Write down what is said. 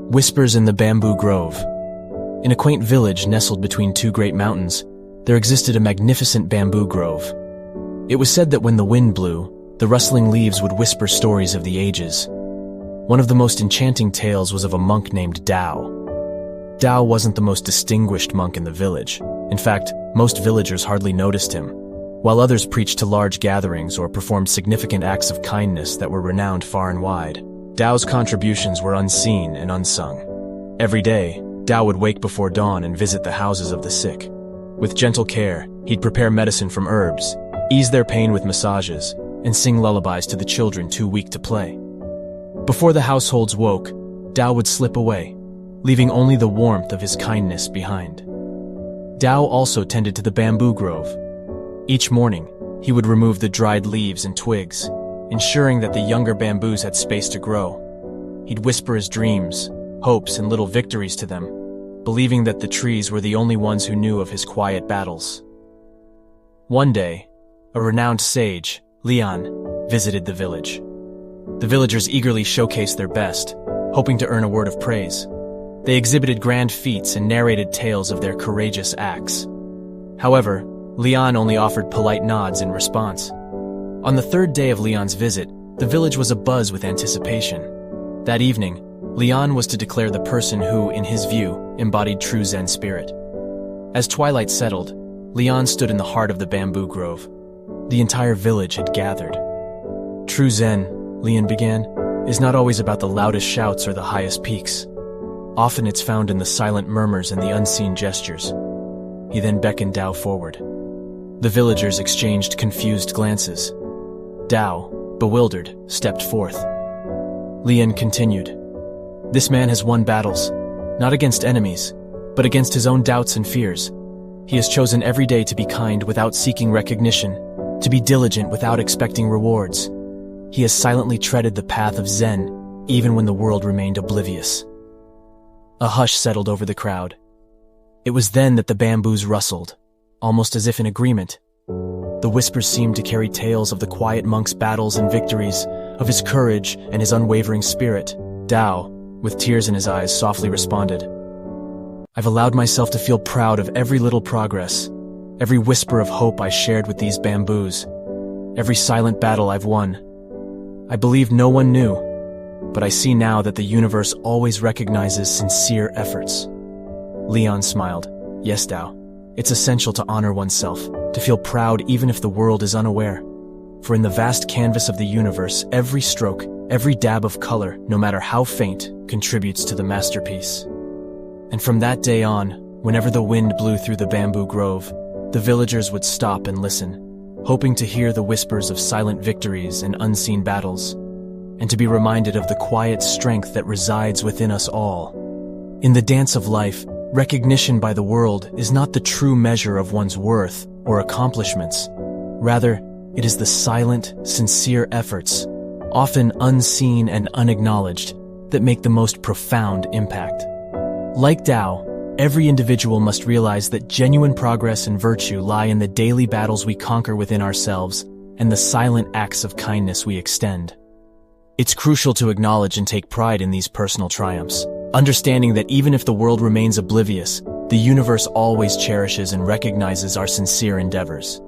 Whispers in the Bamboo Grove. In a quaint village nestled between two great mountains, there existed a magnificent bamboo grove. It was said that when the wind blew, the rustling leaves would whisper stories of the ages. One of the most enchanting tales was of a monk named Tao. Tao wasn't the most distinguished monk in the village. In fact, most villagers hardly noticed him, while others preached to large gatherings or performed significant acts of kindness that were renowned far and wide. Tao's contributions were unseen and unsung. Every day, Tao would wake before dawn and visit the houses of the sick. With gentle care, he'd prepare medicine from herbs, ease their pain with massages, and sing lullabies to the children too weak to play. Before the households woke, Tao would slip away, leaving only the warmth of his kindness behind. Tao also tended to the bamboo grove. Each morning, he would remove the dried leaves and twigs, ensuring that the younger bamboos had space to grow. He'd whisper his dreams, hopes, and little victories to them, believing that the trees were the only ones who knew of his quiet battles. One day, a renowned sage, Leon, visited the village. The villagers eagerly showcased their best, hoping to earn a word of praise. They exhibited grand feats and narrated tales of their courageous acts. However, Leon only offered polite nods in response. On the third day of Leon's visit, the village was abuzz with anticipation. That evening, Leon was to declare the person who, in his view, embodied true Zen spirit. As twilight settled, Leon stood in the heart of the bamboo grove. The entire village had gathered. True Zen, Leon began, is not always about the loudest shouts or the highest peaks. Often it's found in the silent murmurs and the unseen gestures. He then beckoned Tao forward. The villagers exchanged confused glances. Tao, bewildered, stepped forth. Leon continued. This man has won battles, not against enemies, but against his own doubts and fears. He has chosen every day to be kind without seeking recognition, to be diligent without expecting rewards. He has silently treaded the path of Zen, even when the world remained oblivious. A hush settled over the crowd. It was then that the bamboos rustled, almost as if in agreement. The whispers seemed to carry tales of the quiet monk's battles and victories, of his courage and his unwavering spirit. Tao, with tears in his eyes, softly responded, I've allowed myself to feel proud of every little progress, every whisper of hope I shared with these bamboos, every silent battle I've won. I believed no one knew, but I see now that the universe always recognizes sincere efforts. Leon smiled. Yes, Tao. It's essential to honor oneself, to feel proud even if the world is unaware. For in the vast canvas of the universe, every stroke, every dab of color, no matter how faint, contributes to the masterpiece. And from that day on, whenever the wind blew through the bamboo grove, the villagers would stop and listen, hoping to hear the whispers of silent victories and unseen battles, and to be reminded of the quiet strength that resides within us all. In the dance of life, recognition by the world is not the true measure of one's worth or accomplishments. Rather, it is the silent, sincere efforts, often unseen and unacknowledged, that make the most profound impact. Like Tao, every individual must realize that genuine progress and virtue lie in the daily battles we conquer within ourselves and the silent acts of kindness we extend. It's crucial to acknowledge and take pride in these personal triumphs, understanding that even if the world remains oblivious, the universe always cherishes and recognizes our sincere endeavors.